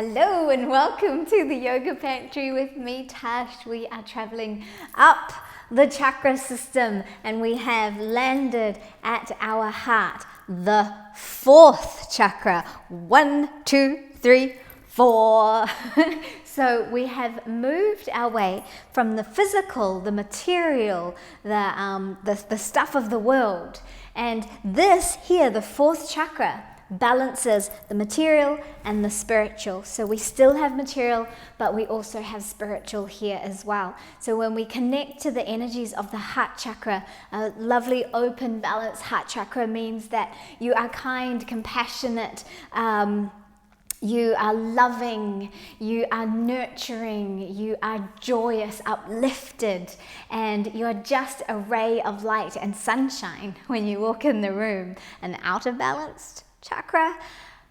Hello and welcome to the Yoga Pantry with me, Tash. We are traveling up the chakra system and we have landed at our heart, the fourth chakra. 1, 2, 3, 4. So we have moved our way from the physical, the material, the stuff of the world. And this here, the fourth chakra, balances the material and the spiritual. So we still have material, but we also have spiritual here as well. So when we connect to the energies of the heart chakra, a lovely open balanced heart chakra means that you are kind, compassionate, you are loving, you are nurturing, you are joyous, uplifted, and you are just a ray of light and sunshine when you walk in the room. An out of balanced chakra,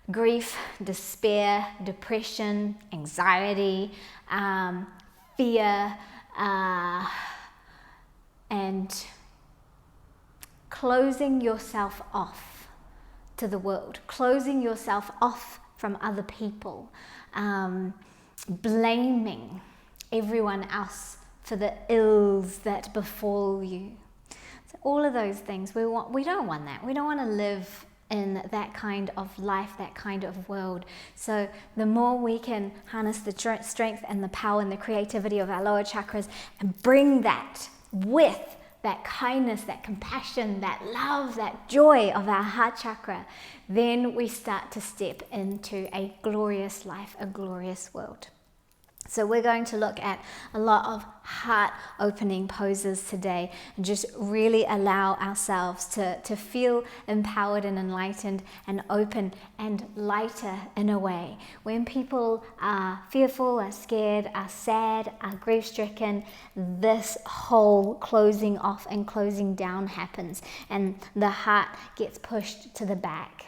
grief, despair, depression, anxiety, fear, and closing yourself off to the world, closing yourself off from other people, blaming everyone else for the ills that befall you. So all of those things, we don't want that. We don't want to live in that kind of life, that kind of world. So the more we can harness the strength and the power and the creativity of our lower chakras and bring that with that kindness, that compassion, that love, that joy of our heart chakra, then we start to step into a glorious life, a glorious world. So we're going to look at a lot of heart opening poses today and just really allow ourselves to feel empowered and enlightened and open and lighter in a way. When people are fearful, are scared, are sad, are grief-stricken, this whole closing off and closing down happens and the heart gets pushed to the back.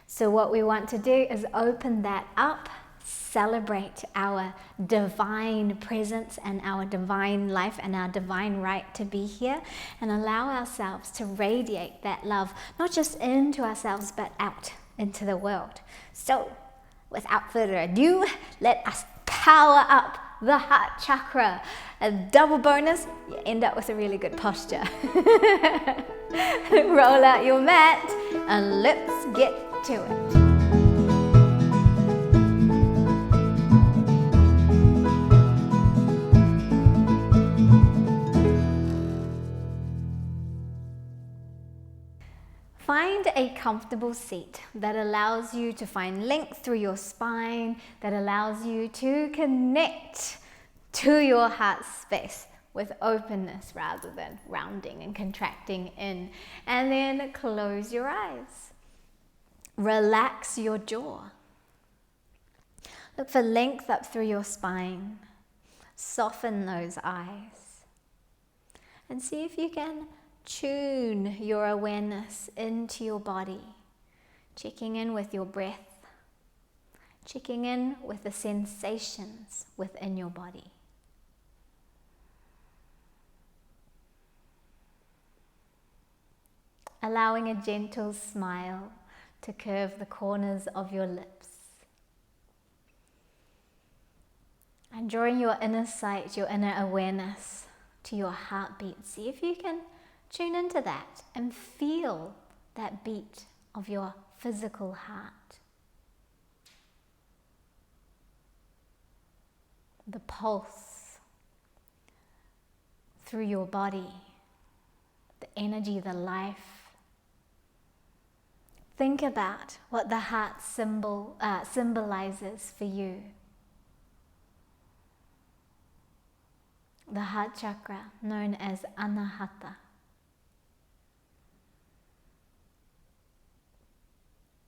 So what we want to do is open that up, celebrate our divine presence and our divine life and our divine right to be here, and allow ourselves to radiate that love, not just into ourselves, but out into the world. So, without further ado, let us power up the heart chakra. A double bonus, you end up with a really good posture. Roll out your mat and let's get to it. Find a comfortable seat that allows you to find length through your spine, that allows you to connect to your heart space with openness rather than rounding and contracting in. And then close your eyes. Relax your jaw. Look for length up through your spine. Soften those eyes. And see if you can tune your awareness into your body, checking in with your breath, checking in with the sensations within your body. Allowing a gentle smile to curve the corners of your lips. And drawing your inner sight, your inner awareness to your heartbeat. See if you can tune into that and feel that beat of your physical heart. The pulse through your body, the energy, the life. Think about what the heart symbolizes for you. The heart chakra, known as Anahata.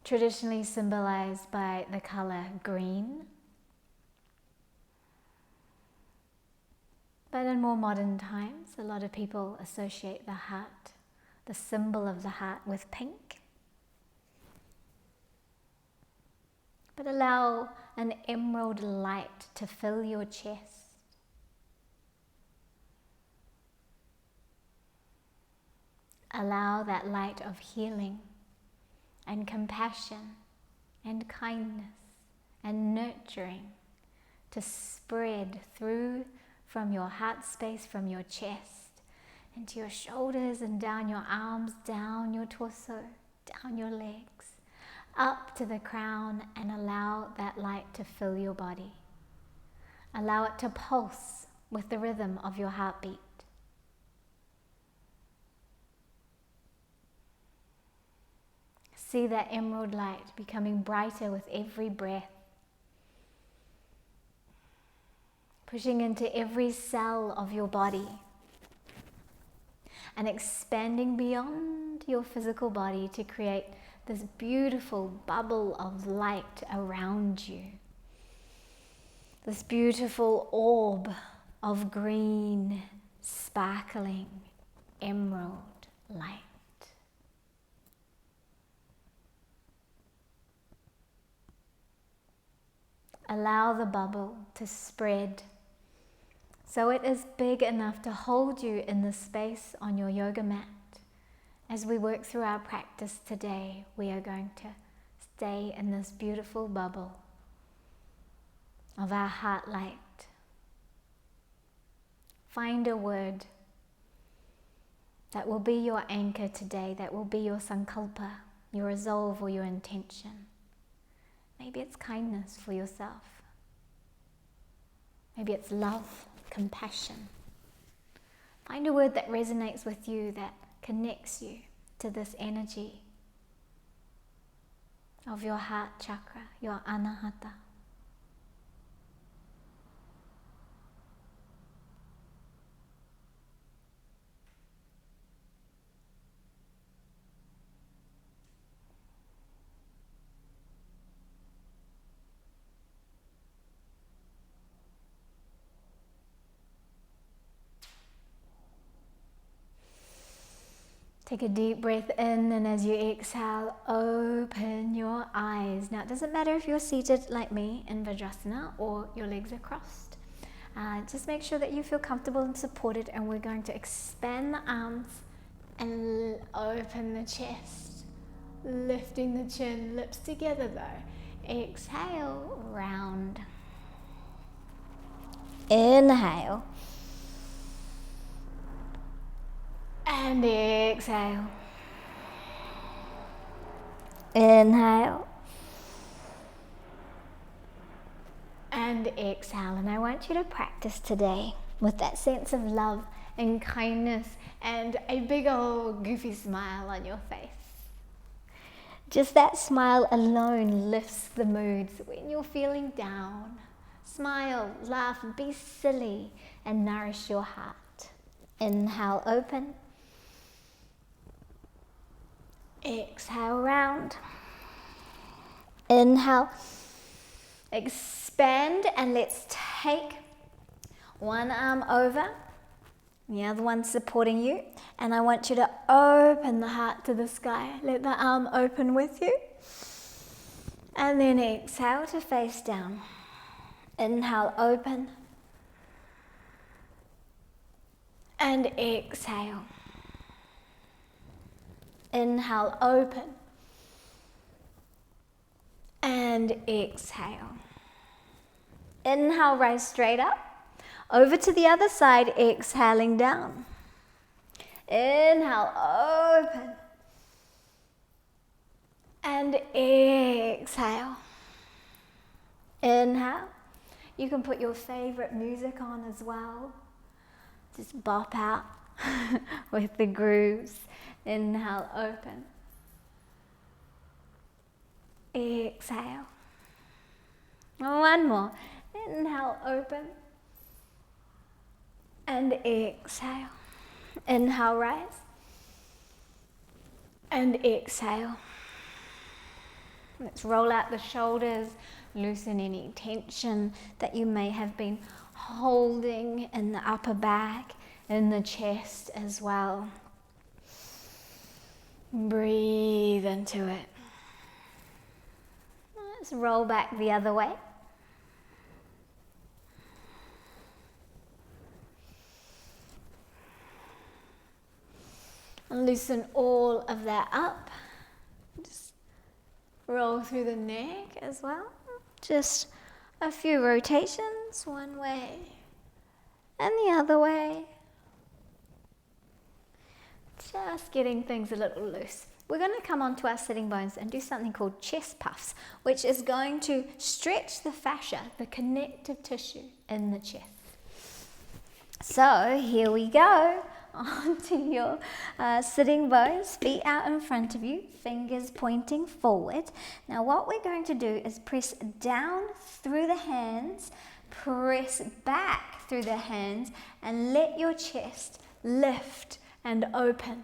Traditionally symbolized by the color green. But in more modern times, a lot of people associate the heart, the symbol of the heart, with pink. But allow an emerald light to fill your chest. Allow that light of healing and compassion and kindness and nurturing to spread through from your heart space, from your chest, into your shoulders and down your arms, down your torso, down your legs, up to the crown, and allow that light to fill your body. Allow it to pulse with the rhythm of your heartbeat. See that emerald light becoming brighter with every breath, pushing into every cell of your body and expanding beyond your physical body to create this beautiful bubble of light around you. This beautiful orb of green, sparkling emerald light. Allow the bubble to spread so it is big enough to hold you in the space on your yoga mat. As we work through our practice today, we are going to stay in this beautiful bubble of our heart light. Find a word that will be your anchor today, that will be your sankalpa, your resolve or your intention. Maybe it's kindness for yourself. Maybe it's love, compassion. Find a word that resonates with you, that connects you to this energy of your heart chakra, your Anahata. Take a deep breath in, and as you exhale, open your eyes. Now, it doesn't matter if you're seated like me in Vajrasana or your legs are crossed. Just make sure that you feel comfortable and supported, and we're going to expand the arms and open the chest. Lifting the chin, lips together though. Exhale, round. Inhale. And exhale. Inhale. And exhale. And I want you to practice today with that sense of love and kindness and a big old goofy smile on your face. Just that smile alone lifts the moods when you're feeling down. Smile, laugh, be silly, and nourish your heart. Inhale, open. Exhale, round. Inhale, expand, and let's take one arm over, the other one supporting you, and I want you to open the heart to the sky. Let the arm open with you, and then exhale to face down. Inhale, open, and exhale. Inhale, open, and exhale. Inhale, rise straight up, over to the other side, exhaling down. Inhale, open, and exhale. Inhale. You can put your favorite music on as well. Just bop out with the grooves. Inhale, open. Exhale. One more. Inhale, open. And exhale. Inhale, rise. And exhale. Let's roll out the shoulders, loosen any tension that you may have been holding in the upper back, in the chest as well. Breathe into it. Let's roll back the other way. And loosen all of that up. Just roll through the neck as well. Just a few rotations, one way and the other way. Just getting things a little loose. We're going to come onto our sitting bones and do something called chest puffs, which is going to stretch the fascia, the connective tissue in the chest. So here we go, onto your sitting bones, feet out in front of you, fingers pointing forward. Now what we're going to do is press down through the hands, press back through the hands, and let your chest lift and open.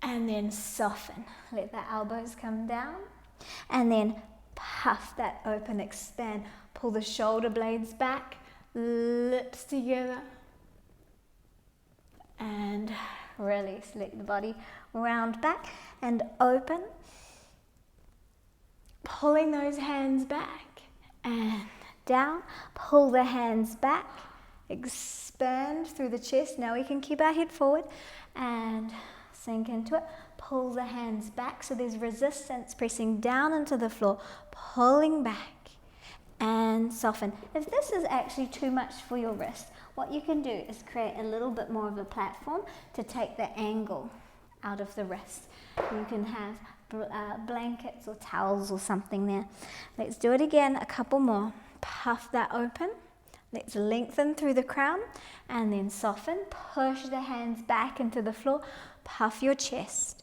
And then soften. Let the elbows come down. And then puff that open, expand. Pull the shoulder blades back, lips together. And release. Let the body round back and open. Pulling those hands back and down. Pull the hands back. Expand through the chest. Now we can keep our head forward and sink into it. Pull the hands back so there's resistance, pressing down into the floor, pulling back and soften. If this is actually too much for your wrist, what you can do is create a little bit more of a platform to take the angle out of the wrist. You can have blankets or towels or something there. Let's do it again, a couple more. Puff that open. Let's lengthen through the crown and then soften. Push the hands back into the floor. Puff your chest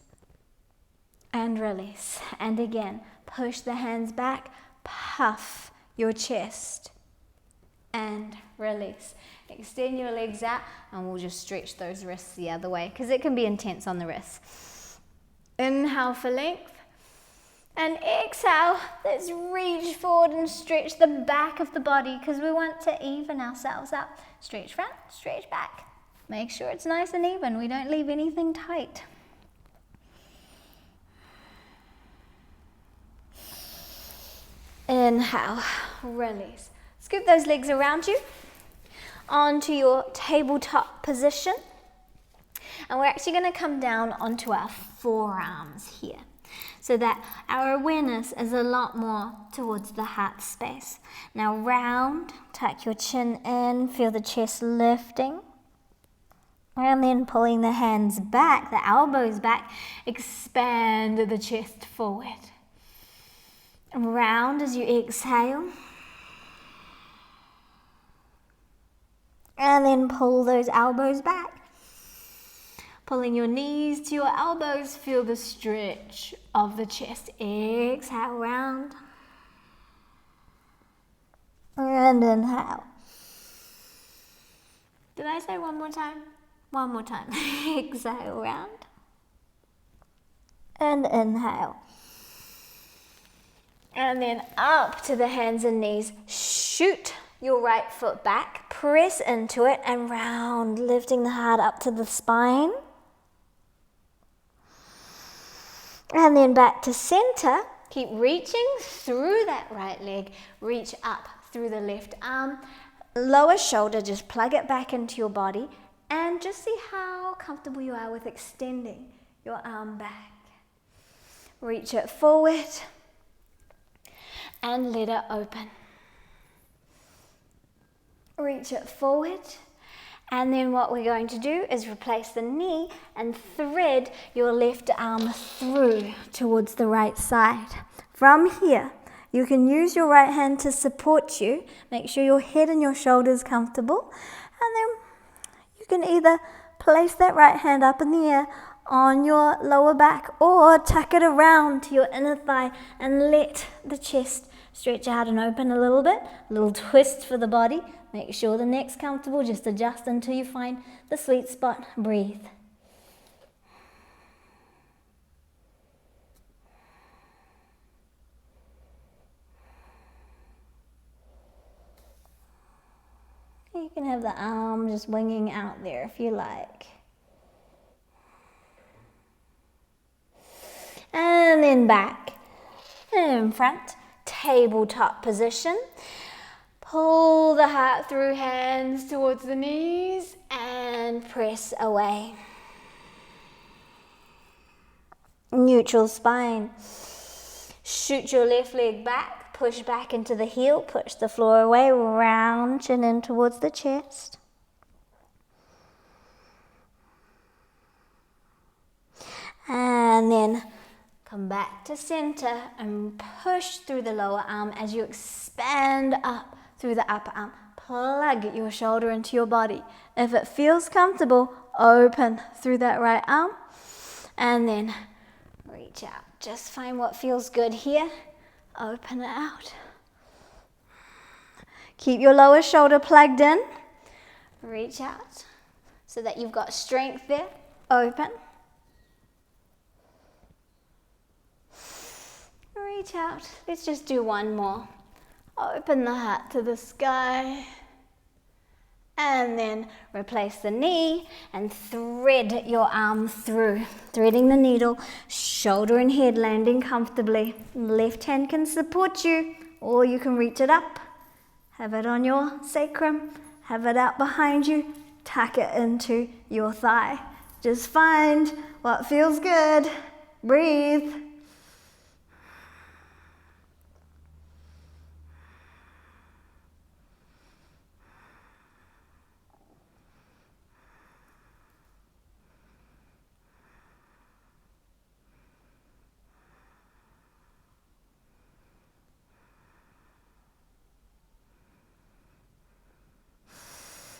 and release. And again, push the hands back. Puff your chest and release. Extend your legs out and we'll just stretch those wrists the other way because it can be intense on the wrists. Inhale for length. And exhale, let's reach forward and stretch the back of the body because we want to even ourselves up. Stretch front, stretch back. Make sure it's nice and even. We don't leave anything tight. Inhale, release. Scoop those legs around you onto your tabletop position. And we're actually going to come down onto our forearms here, so that our awareness is a lot more towards the heart space. Now round, tuck your chin in, feel the chest lifting. And then pulling the hands back, the elbows back, expand the chest forward. Round as you exhale. And then pull those elbows back. Pulling your knees to your elbows, feel the stretch of the chest. Exhale, round. And inhale. Did I say one more time? One more time. Exhale, round. And inhale. And then up to the hands and knees. Shoot your right foot back. Press into it and round, lifting the heart up to the spine. And then back to center. Keep reaching through that right leg. Reach up through the left arm. Lower shoulder, just plug it back into your body. And just see how comfortable you are with extending your arm back. Reach it forward. And let it open. Reach it forward. And then what we're going to do is replace the knee and thread your left arm through towards the right side. From here, you can use your right hand to support you. Make sure your head and your shoulders comfortable. And then you can either place that right hand up in the air on your lower back or tuck it around to your inner thigh and let the chest stretch out and open a little bit. A little twist for the body. Make sure the neck's comfortable. Just adjust until you find the sweet spot. Breathe. You can have the arm just winging out there if you like. And then back and in front. Tabletop position. Pull the heart through hands towards the knees and press away. Neutral spine. Shoot your left leg back, push back into the heel, push the floor away, round chin in towards the chest. And then come back to center and push through the lower arm as you expand up through the upper arm. Plug your shoulder into your body. If it feels comfortable, open through that right arm and then reach out. Just find what feels good here. Open it out. Keep your lower shoulder plugged in. Reach out so that you've got strength there. Open. Reach out. Let's just do one more. Open the heart to the sky. And then replace the knee and thread your arm through. Threading the needle, shoulder and head landing comfortably. Left hand can support you, or you can reach it up. Have it on your sacrum. Have it out behind you. Tuck it into your thigh. Just find what feels good. Breathe.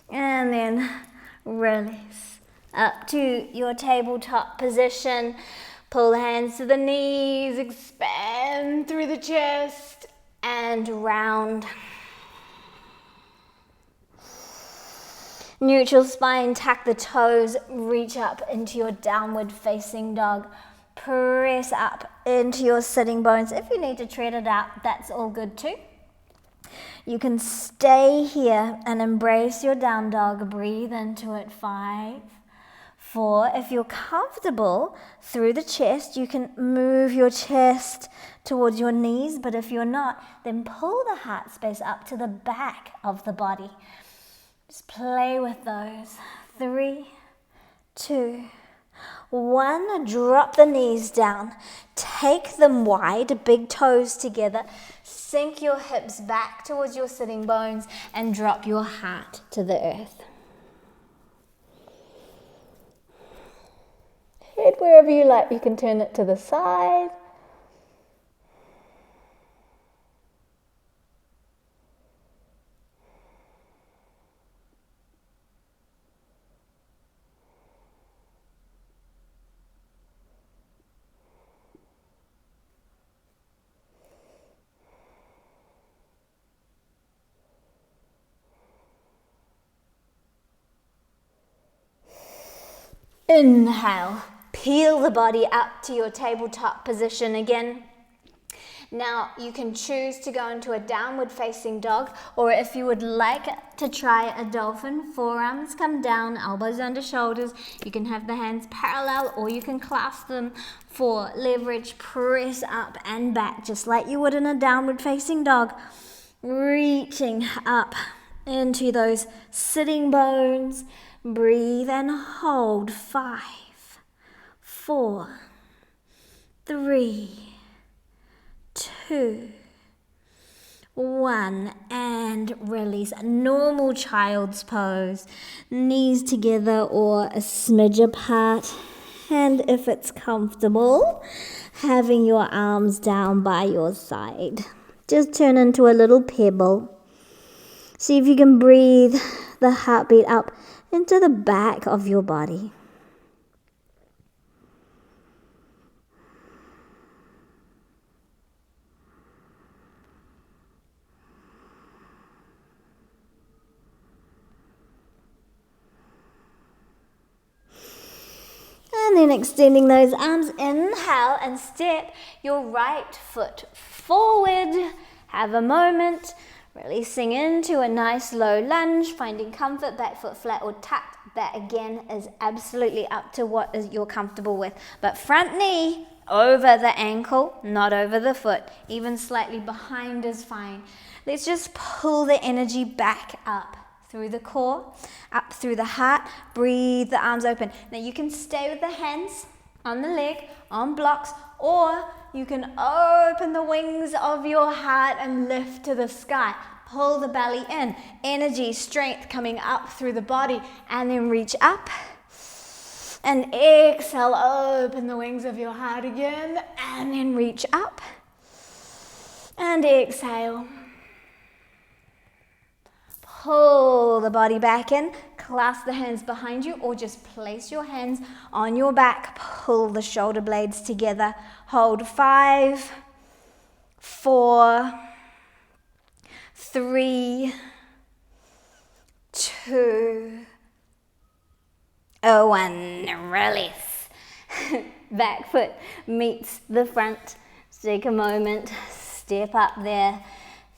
And then release up to your tabletop position. Pull the hands to the knees, expand through the chest and round. Neutral spine, tuck the toes, reach up into your downward facing dog. Press up into your sitting bones. If you need to tread it out, that's all good too. You can stay here and embrace your down dog. Breathe into it. 5, 4. If you're comfortable through the chest, you can move your chest towards your knees. But if you're not, then pull the heart space up to the back of the body. Just play with those. 3, 2, 1. Drop the knees down. Take them wide, big toes together. Sink your hips back towards your sitting bones and drop your heart to the earth. Head wherever you like. You can turn it to the side. Inhale, peel the body up to your tabletop position again. Now you can choose to go into a downward facing dog, or if you would like to try a dolphin, forearms come down, elbows under shoulders. You can have the hands parallel or you can clasp them for leverage. Press up and back just like you would in a downward facing dog. Reaching up into those sitting bones. Breathe and hold. 5, 4, 3, 2, 1, and release. Normal child's pose. Knees together or a smidge apart. And if it's comfortable, having your arms down by your side. Just turn into a little pebble. See if you can breathe the heartbeat up into the back of your body. And then extending those arms, inhale and step your right foot forward. Have a moment. Releasing into a nice low lunge, finding comfort, back foot flat or tucked. That again is absolutely up to what you're comfortable with. But front knee over the ankle, not over the foot. Even slightly behind is fine. Let's just pull the energy back up through the core, up through the heart. Breathe the arms open. Now you can stay with the hands on the leg, on blocks, or you can open the wings of your heart and lift to the sky. Pull the belly in, energy, strength coming up through the body, and then reach up. And exhale, open the wings of your heart again, and then reach up. And exhale. Pull the body back in, clasp the hands behind you, or just place your hands on your back. Pull the shoulder blades together. Hold 5, 4, 3, 2, 1. Release. Back foot meets the front. Take a moment, step up there,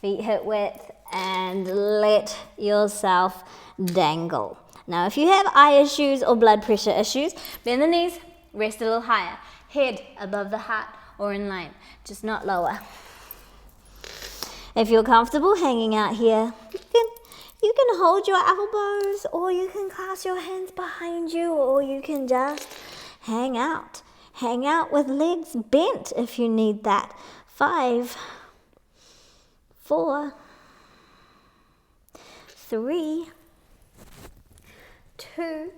feet hip width, and let yourself dangle. Now, if you have eye issues or blood pressure issues, bend the knees, rest a little higher. Head above the heart or in line, just not lower. If you're comfortable hanging out here, you can hold your elbows, or you can clasp your hands behind you, or you can just hang out. Hang out with legs bent if you need that. 5, 4, 3, 2,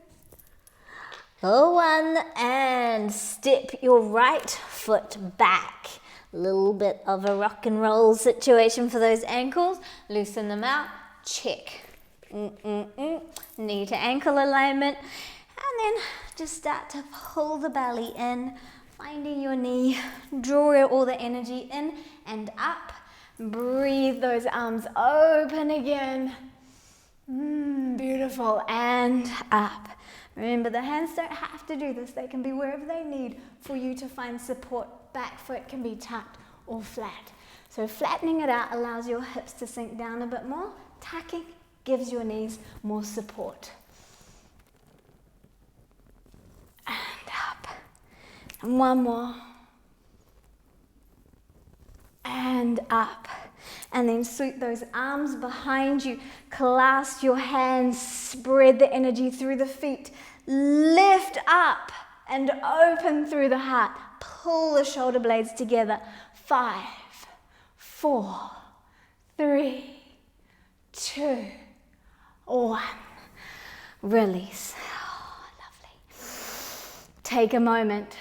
1, and step your right foot back. A little bit of a rock and roll situation for those ankles. Loosen them out. Check. Knee to ankle alignment. And then just start to pull the belly in, finding your knee. Draw all the energy in and up. Breathe those arms open again. Beautiful. And up. Remember, the hands don't have to do this. They can be wherever they need for you to find support. Back foot can be tucked or flat. So flattening it out allows your hips to sink down a bit more. Tucking gives your knees more support. And up. And one more. And up. And then sweep those arms behind you. Clasp your hands. Spread the energy through the feet. Lift up and open through the heart. Pull the shoulder blades together. 5, 4, 3, 2, 1. Release. Oh, lovely. Take a moment.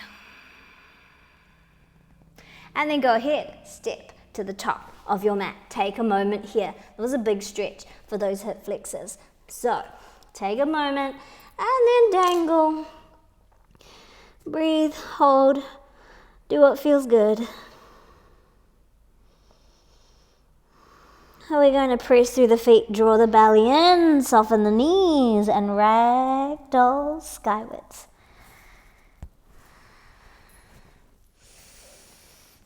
And then go ahead. Step to the top of your mat. Take a moment here. That was a big stretch for those hip flexors. So, take a moment and then dangle. Breathe, hold, do what feels good. We're going to press through the feet, draw the belly in, soften the knees, and ragdoll skywards.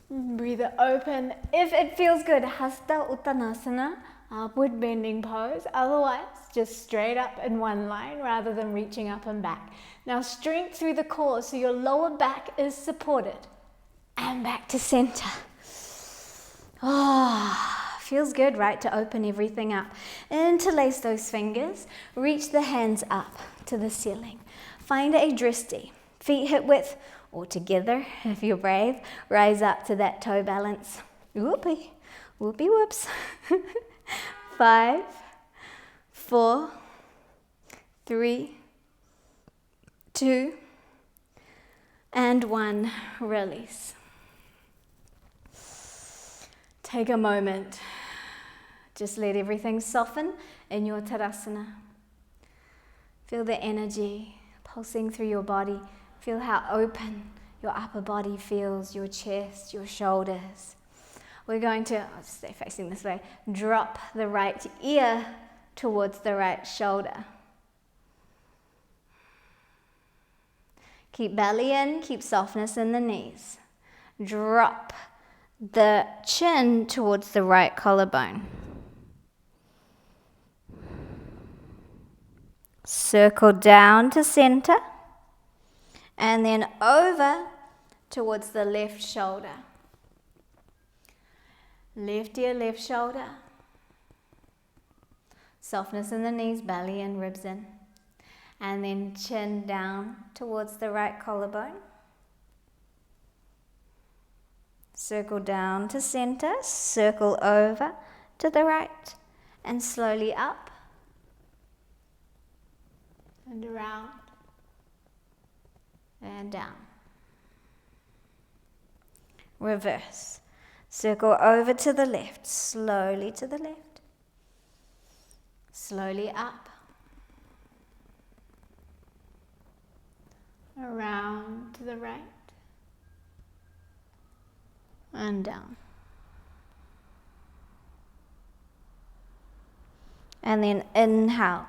Breathe it open. If it feels good, Hasta Uttanasana, upward bending pose. Otherwise, just straight up in one line rather than reaching up and back. Now strength through the core so your lower back is supported. And back to center. Feels good, right? To open everything up. Interlace those fingers. Reach the hands up to the ceiling. Find a drishti. Feet hip width or together if you're brave. Rise up to that toe balance. Whoopee. Whoopee whoops. 5, 4, 3, 2, and 1. Release. Take a moment. Just let everything soften in your Tadasana. Feel the energy pulsing through your body. Feel how open your upper body feels, your chest, your shoulders. We're going to, I'll stay facing this way, drop the right ear towards the right shoulder. Keep belly in, keep softness in the knees. Drop the chin towards the right collarbone. Circle down to center and then over towards the left shoulder. Left ear, left shoulder. Softness in the knees, belly and ribs in. And then chin down towards the right collarbone. Circle down to center, circle over to the right, and slowly up and around and down. Reverse. Circle over to the left, slowly to the left, slowly up, around to the right, and down. And then inhale.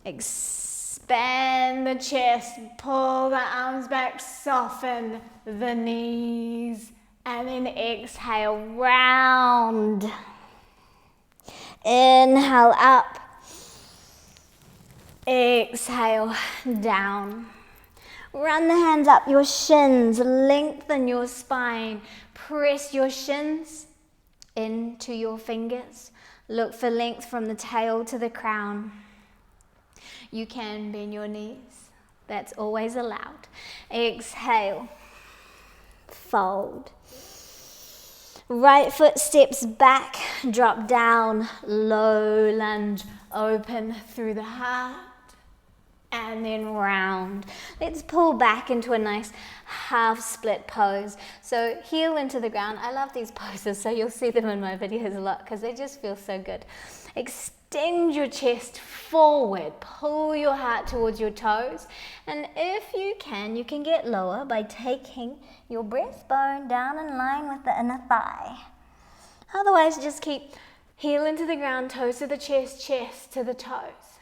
Expand the chest, pull the arms back, soften the knees, and then exhale, round. Inhale up, exhale down. Run the hands up your shins, lengthen your spine, press your shins into your fingers. Look for length from the tail to the crown. You can bend your knees, that's always allowed. Exhale, fold. Right foot steps back, drop down, low lunge, open through the heart, and then round. Let's pull back into a nice half split pose. So heel into the ground. I love these poses, so you'll see them in my videos a lot because they just feel so good. Extend your chest forward, pull your heart towards your toes, and if you can get lower by taking your breastbone down in line with the inner thigh. Otherwise, just keep heel into the ground, toes to the chest, chest to the toes.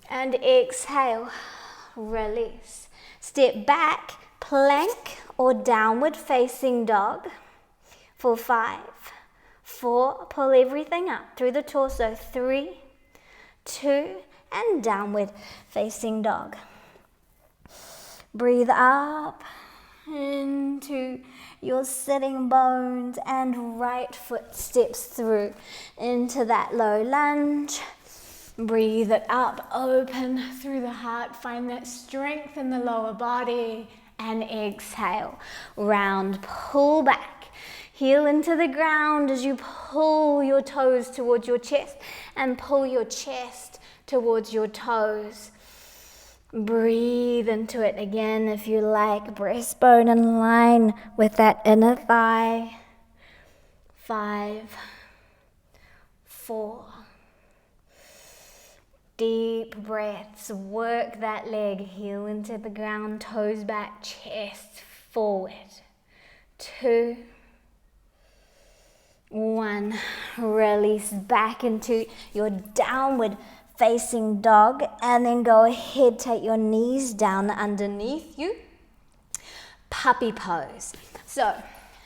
And exhale, release. Step back, plank or downward facing dog for 5, 4, pull everything up through the torso, 3, 2, and downward facing dog. Breathe up into your sitting bones and right foot steps through into that low lunge. Breathe it up, open through the heart, find that strength in the lower body, and exhale, round, pull back, heel into the ground as you pull your toes towards your chest and pull your chest towards your toes. Breathe into it again if you like, breastbone in line with that inner thigh. 5, 4, deep breaths, work that leg, heel into the ground, toes back, chest forward. 2, 1, release back into your downward facing dog, and then go ahead, take your knees down underneath you, puppy pose. So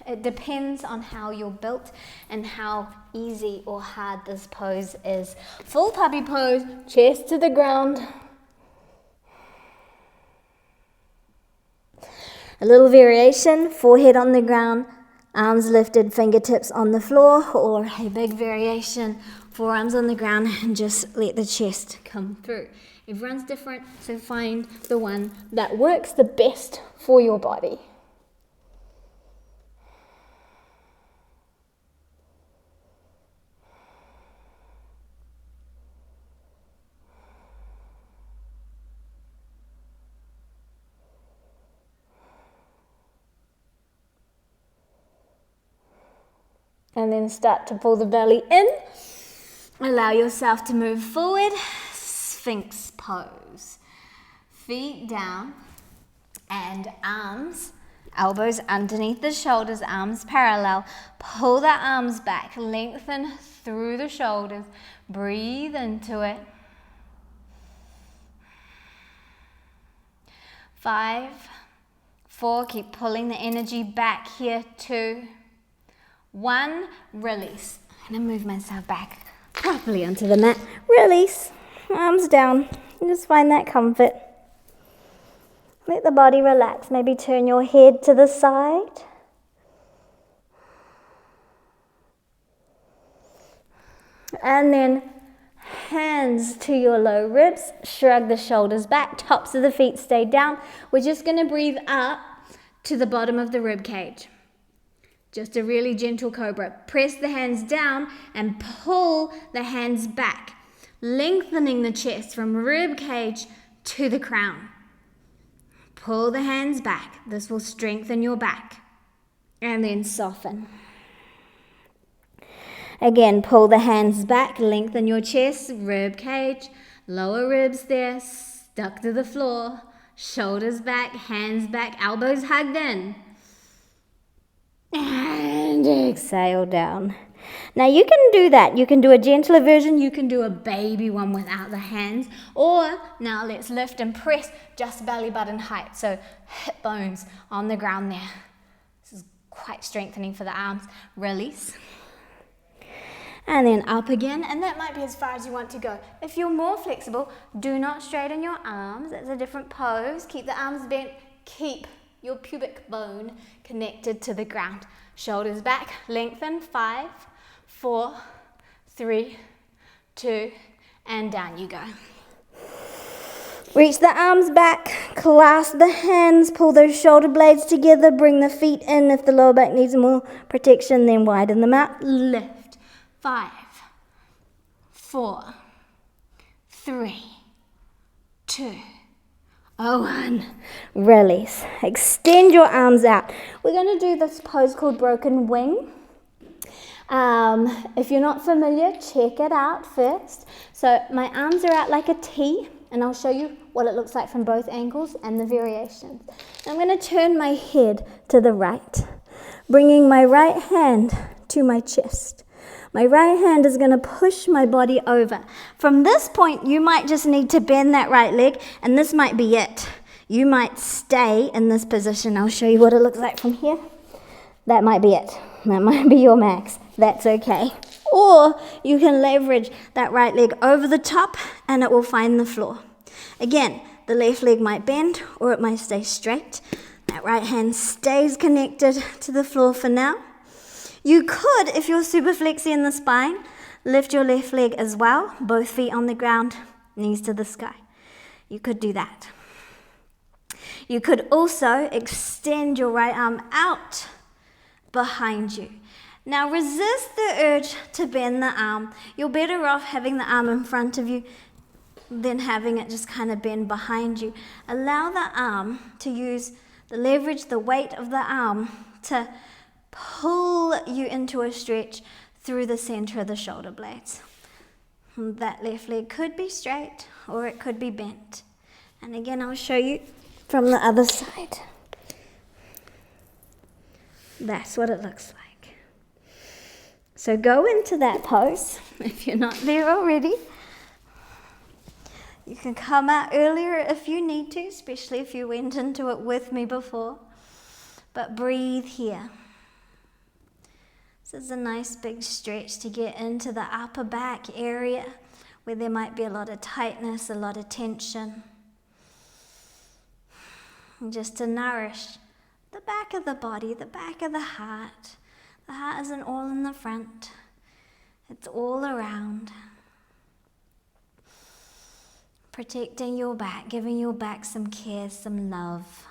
it depends on how you're built and how easy or hard this pose is. Full puppy pose, chest to the ground. A little variation, forehead on the ground, arms lifted, fingertips on the floor, or a big variation, forearms on the ground and just let the chest come through. Everyone's different, so find the one that works the best for your body. And then start to pull the belly in. Allow yourself to move forward. Sphinx pose. Feet down and arms, elbows underneath the shoulders, arms parallel. Pull the arms back, lengthen through the shoulders. Breathe into it. 5, 4, keep pulling the energy back here. 2, 1, release. I'm going to move myself back properly onto the mat. Release. Arms down. Just find that comfort. Let the body relax. Maybe turn your head to the side. And then hands to your low ribs, shrug the shoulders back, tops of the feet stay down. We're just going to breathe up to the bottom of the rib cage. Just a really gentle cobra. Press the hands down and pull the hands back, lengthening the chest from rib cage to the crown. Pull the hands back. This will strengthen your back. And then soften. Again, pull the hands back, lengthen your chest, rib cage, lower ribs there, stuck to the floor, shoulders back, hands back, elbows hugged in. And exhale down. Now you can do that. You can do a gentler version. You can do a baby one without the hands. Or now let's lift and press just belly button height. So hip bones on the ground there. This is quite strengthening for the arms. Release. And then up again, and that might be as far as you want to go. If you're more flexible, do not straighten your arms. That's a different pose. Keep the arms bent. Keep your pubic bone connected to the ground. Shoulders back, lengthen. 5, 4, 3, 2, and down you go. Reach the arms back, clasp the hands, pull those shoulder blades together, bring the feet in. If the lower back needs more protection, then widen them out. Lift. 5, 4, 3, 2, 1. Release. Extend your arms out. We're going to do this pose called broken wing. If you're not familiar, check it out first. So my arms are out like a T, and I'll show you what it looks like from both angles and the variations. I'm going to turn my head to the right, bringing my right hand to my chest. My right hand is going to push my body over. From this point, you might just need to bend that right leg, and this might be it. You might stay in this position. I'll show you what it looks like from here. That might be it. That might be your max. That's okay. Or you can leverage that right leg over the top, and it will find the floor. Again, the left leg might bend, or it might stay straight. That right hand stays connected to the floor for now. You could, if you're super flexy in the spine, lift your left leg as well, both feet on the ground, knees to the sky. You could do that. You could also extend your right arm out behind you. Now resist the urge to bend the arm. You're better off having the arm in front of you than having it just kind of bend behind you. Allow the arm to use the leverage, the weight of the arm to pull you into a stretch through the center of the shoulder blades. That left leg could be straight or it could be bent. And again, I'll show you from the other side. That's what it looks like. So go into that pose if you're not there already. You can come out earlier if you need to, especially if you went into it with me before. But breathe here. This is a nice big stretch to get into the upper back area where there might be a lot of tightness, a lot of tension. And just to nourish the back of the body, the back of the heart. The heart isn't all in the front. It's all around. Protecting your back, giving your back some care, some love.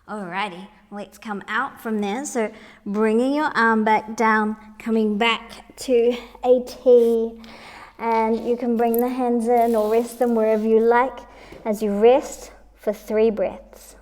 Alrighty, let's come out from there. So bringing your arm back down, coming back to a T. And you can bring the hands in or rest them wherever you like as you rest for 3 breaths.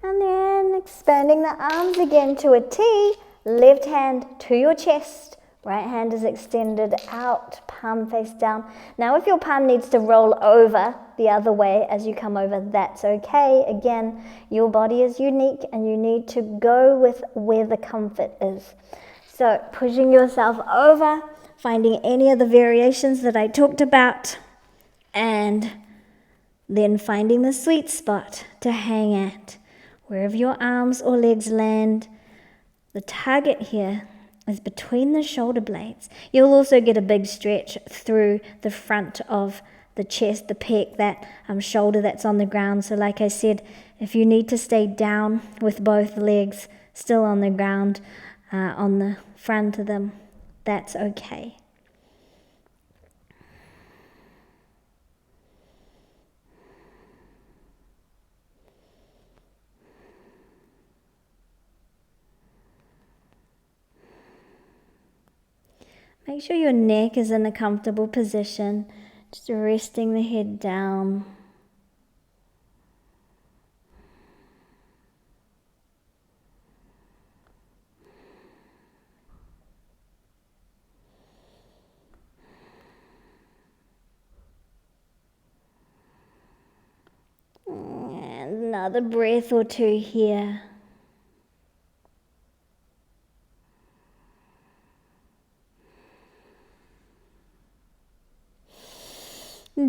And then expanding the arms again to a T, left hand to your chest, right hand is extended out, palm face down. Now if your palm needs to roll over the other way as you come over, that's okay. Again, your body is unique and you need to go with where the comfort is. So pushing yourself over, finding any of the variations that I talked about, and then finding the sweet spot to hang at. Wherever your arms or legs land, the target here is between the shoulder blades. You'll also get a big stretch through the front of the chest, the pec, that shoulder that's on the ground. So like I said, if you need to stay down with both legs still on the ground, on the front of them, that's okay. Make sure your neck is in a comfortable position, just resting the head down. And another breath or two here.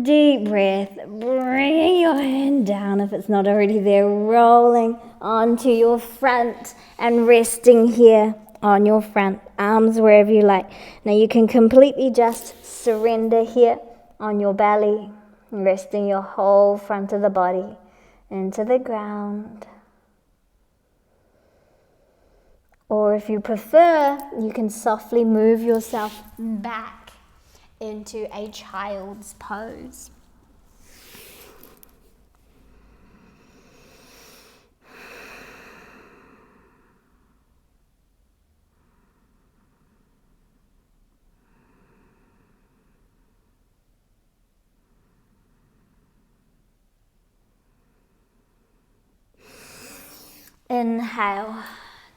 Deep breath, bringing your hand down if it's not already there, rolling onto your front and resting here on your front, arms wherever you like. Now you can completely just surrender here on your belly, resting your whole front of the body into the ground. Or if you prefer, you can softly move yourself back into a child's pose. Inhale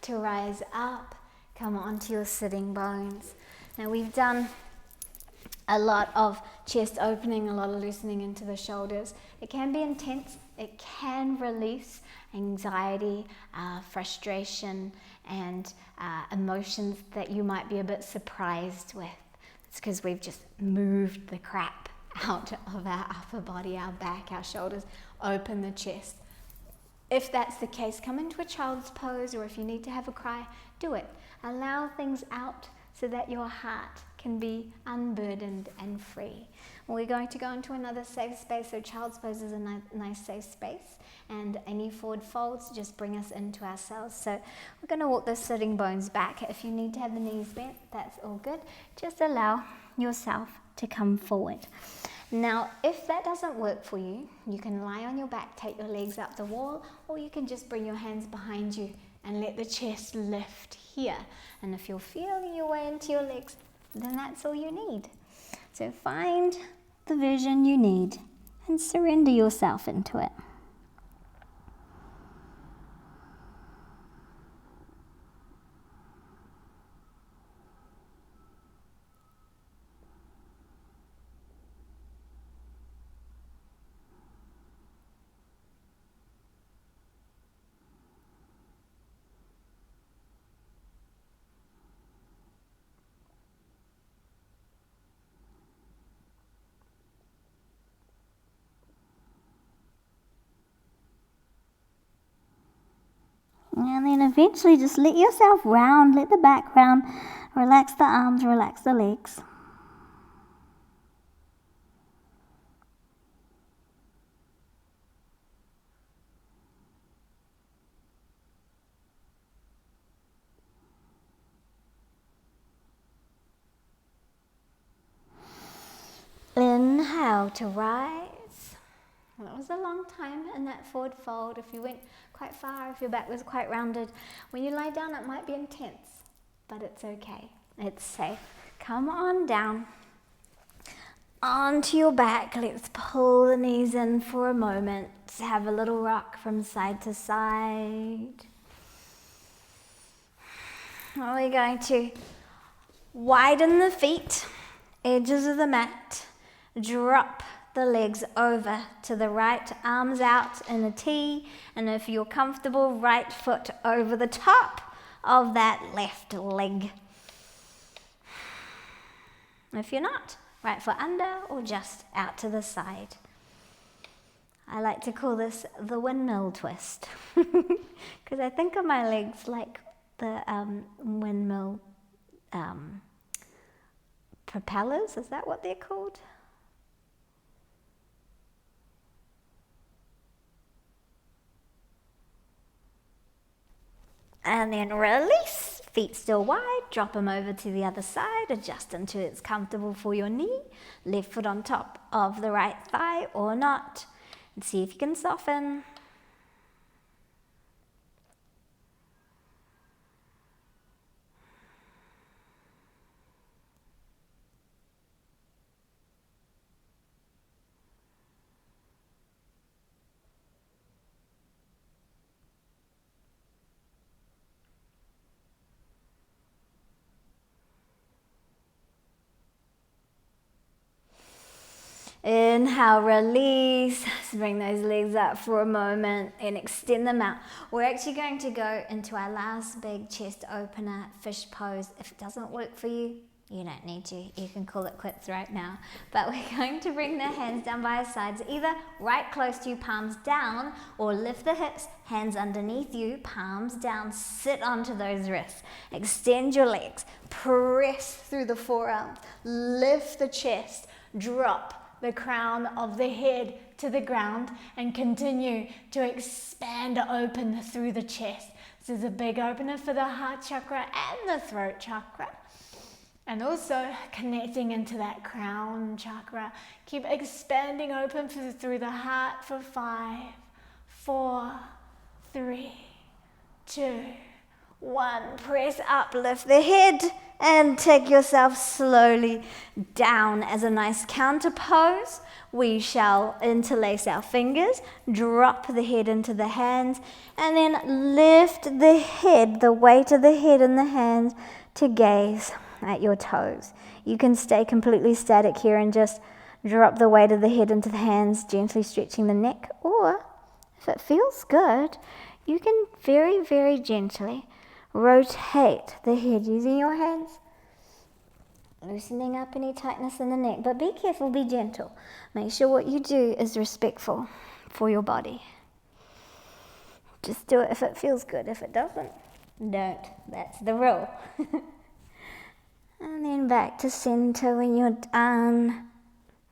to rise up, come onto your sitting bones. Now we've done a lot of chest opening, a lot of loosening into the shoulders. It can be intense, it can release anxiety, frustration, and emotions that you might be a bit surprised with. It's because we've just moved the crap out of our upper body, our back, our shoulders, open the chest. If that's the case, come into a child's pose, or if you need to have a cry, do it. Allow things out so that your heart can be unburdened and free. We're going to go into another safe space, so child's pose is a nice safe space, and any forward folds just bring us into ourselves. So we're going to walk the sitting bones back. If you need to have the knees bent, that's all good. Just allow yourself to come forward. Now, if that doesn't work for you, you can lie on your back, take your legs up the wall, or you can just bring your hands behind you and let the chest lift here. And if you're feeling your way into your legs, then that's all you need. So find the version you need and surrender yourself into it. And then eventually just let yourself round, let the back round, relax the arms, relax the legs. Inhale to rise. That was a long time in that forward fold. If you went quite far, if your back was quite rounded, when you lie down it might be intense, but it's okay. It's safe. Come on down onto your back. Let's pull the knees in for a moment. Have a little rock from side to side. We're going to widen the feet, edges of the mat, drop the legs over to the right, arms out in a T, and if you're comfortable, right foot over the top of that left leg. If you're not, right foot under or just out to the side. I like to call this the windmill twist because I think of my legs like the windmill propellers, is that what they're called? And then release, feet still wide, drop them over to the other side, adjust until it's comfortable for your knee, left foot on top of the right thigh or not, and see if you can soften. Inhale, release. Bring those legs up for a moment and extend them out. We're actually going to go into our last big chest opener, fish pose. If it doesn't work for you, you don't need to. You can call it quits right now. But we're going to bring the hands down by our sides, either right close to you, palms down, or lift the hips, hands underneath you, palms down, sit onto those wrists. Extend your legs, press through the forearms, lift the chest, drop the crown of the head to the ground, and continue to expand open through the chest. This is a big opener for the heart chakra and the throat chakra. And also connecting into that crown chakra. Keep expanding open through the heart for 5, 4, 3, 2, 1. Press up, lift the head, and take yourself slowly down as a nice counter pose. We shall interlace our fingers, drop the head into the hands, and then lift the head, the weight of the head and the hands, to gaze at your toes. You can stay completely static here and just drop the weight of the head into the hands, gently stretching the neck, or if it feels good, you can very, very gently rotate the head using your hands, loosening up any tightness in the neck. But be careful, be gentle. Make sure what you do is respectful for your body. Just do it if it feels good. If it doesn't, don't. That's the rule. And then back to center when you're done.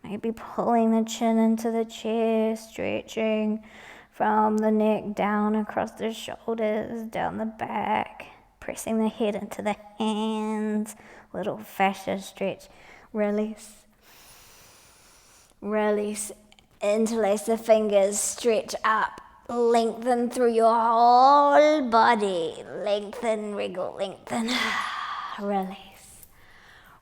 Maybe pulling the chin into the chest, stretching from the neck down across the shoulders, down the back, pressing the head into the hands, little fascia stretch, release, release, interlace the fingers, stretch up, lengthen through your whole body, lengthen, wriggle, lengthen, release,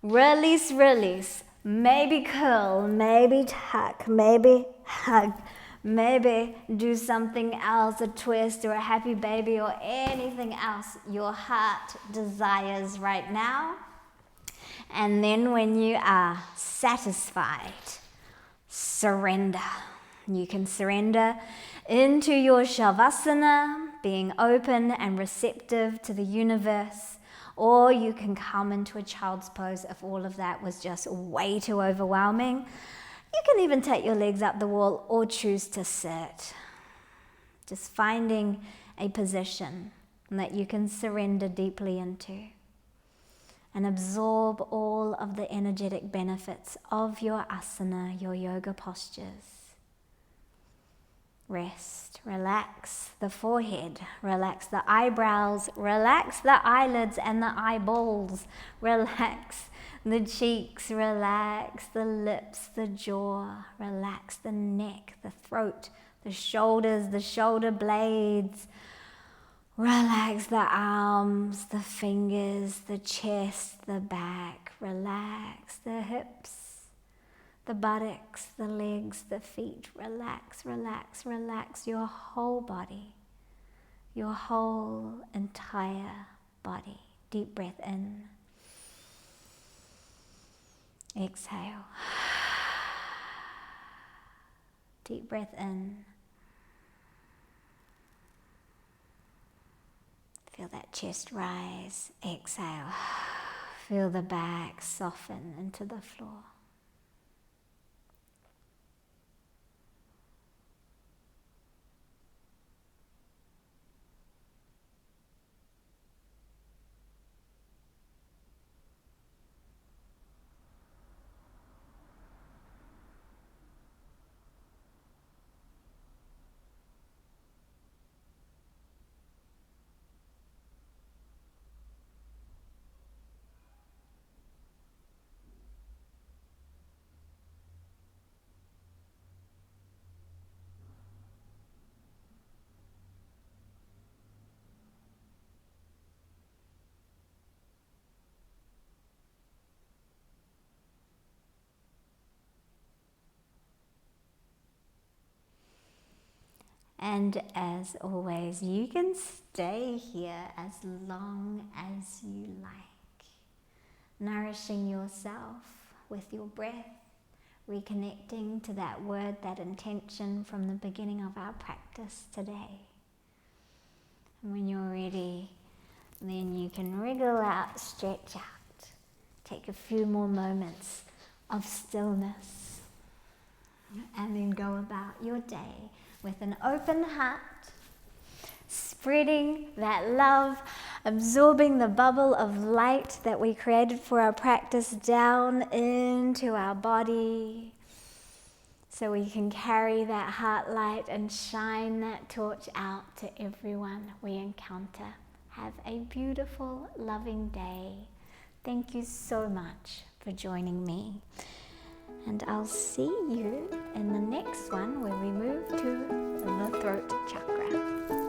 release, release, maybe curl, maybe tuck, maybe hug, maybe do something else, a twist or a happy baby or anything else your heart desires right now. And then when you are satisfied, surrender. You can surrender into your Shavasana, being open and receptive to the universe, or you can come into a child's pose if all of that was just way too overwhelming. You can even take your legs up the wall or choose to sit. Just finding a position that you can surrender deeply into and absorb all of the energetic benefits of your asana, your yoga postures. Rest, relax the forehead, relax the eyebrows, relax the eyelids and the eyeballs, relax the cheeks, relax the lips, the jaw, relax the neck, the throat, the shoulders, the shoulder blades, relax the arms, the fingers, the chest, the back, relax the hips, the buttocks, the legs, the feet, relax, relax, relax your whole body, your whole entire body. Deep breath in. Exhale. Deep breath in. Feel that chest rise. Exhale. Feel the back soften into the floor. And as always, you can stay here as long as you like, nourishing yourself with your breath, reconnecting to that word, that intention from the beginning of our practice today. And when you're ready, then you can wriggle out, stretch out, take a few more moments of stillness, and then go about your day with an open heart, spreading that love, absorbing the bubble of light that we created for our practice down into our body, so we can carry that heart light and shine that torch out to everyone we encounter. Have a beautiful, loving day. Thank you so much for joining me. And I'll see you in the next one where we move to the throat chakra.